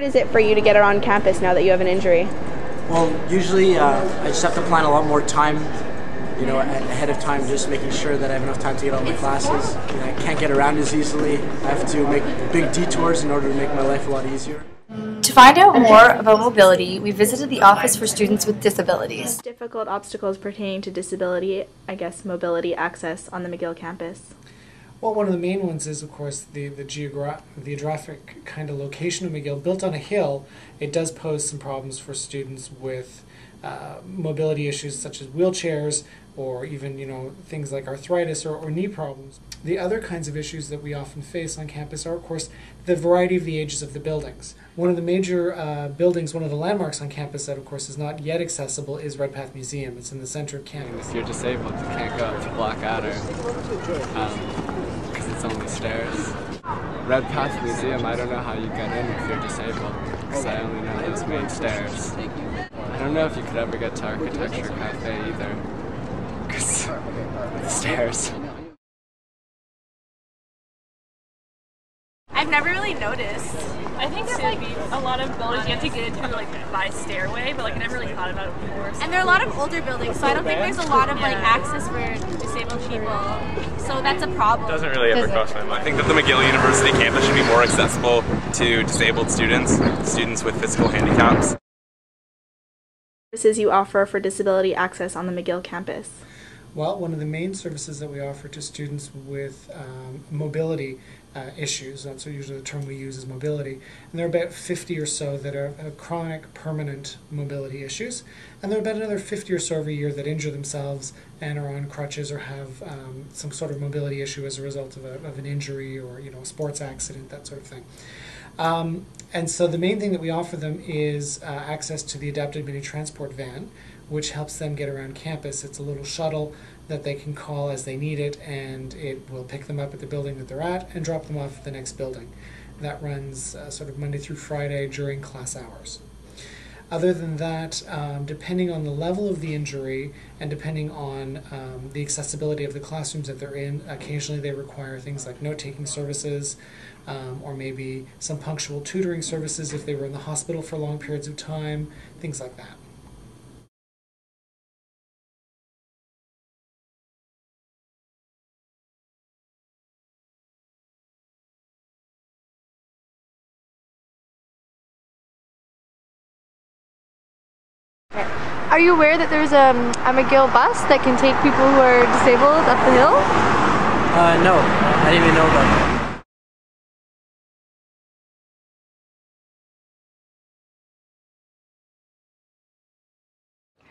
is it for you to get around campus now that you have an injury? Well, usually I just have to plan a lot more time, ahead of time, just making sure that I have enough time to get all my classes. I can't get around as easily. I have to make big detours in order to make my life a lot easier. To find out more about mobility, we visited the Office for Students with Disabilities. Difficult obstacles pertaining to disability, mobility access on the McGill campus. Well, one of the main ones is, of course, the geographic kind of location of McGill. Built on a hill, it does pose some problems for students with mobility issues such as wheelchairs or even, things like arthritis or knee problems. The other kinds of issues that we often face on campus are, of course, the variety of the ages of the buildings. One of the major buildings, one of the landmarks on campus that, of course, is not yet accessible is Redpath Museum. It's in the center of campus. If you're disabled, you can't go up to Blackadder because it's only stairs. Redpath Museum, I don't know how you get in if you're disabled because I only know those main stairs. I don't know if you could ever get to Architecture Cafe either because of the stairs. I've never really noticed. I think there's a lot of buildings you have to get into by stairway, but I never really thought about it before. And there are a lot of older buildings, so I don't think there's a lot of access for disabled people. So that's a problem. It doesn't really ever cross my mind. I think that the McGill University campus should be more accessible to disabled students, students with physical handicaps. Services you offer for disability access on the McGill campus? Well, one of the main services that we offer to students with mobility issues, that's usually the term we use is mobility, and there are about 50 or so that are chronic, permanent mobility issues, and there are about another 50 or so every year that injure themselves and are on crutches or have some sort of mobility issue as a result of an injury or a sports accident, that sort of thing. And so the main thing that we offer them is access to the adapted mini transport van, which helps them get around campus. It's a little shuttle that they can call as they need it, and it will pick them up at the building that they're at and drop them off at the next building. That runs sort of Monday through Friday during class hours. Other than that, depending on the level of the injury and depending on the accessibility of the classrooms that they're in, occasionally they require things like note-taking services or maybe some punctual tutoring services if they were in the hospital for long periods of time, things like that. Are you aware that there's a McGill bus that can take people who are disabled up the hill? No, I didn't even know about that.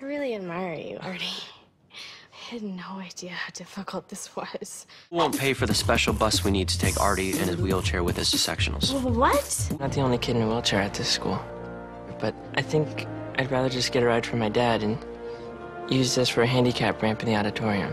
I really admire you, Artie. I had no idea how difficult this was. We won't pay for the special bus we need to take Artie and his wheelchair with us to sectionals. What? I'm not the only kid in a wheelchair at this school, but I think I'd rather just get a ride from my dad and use this for a handicap ramp in the auditorium.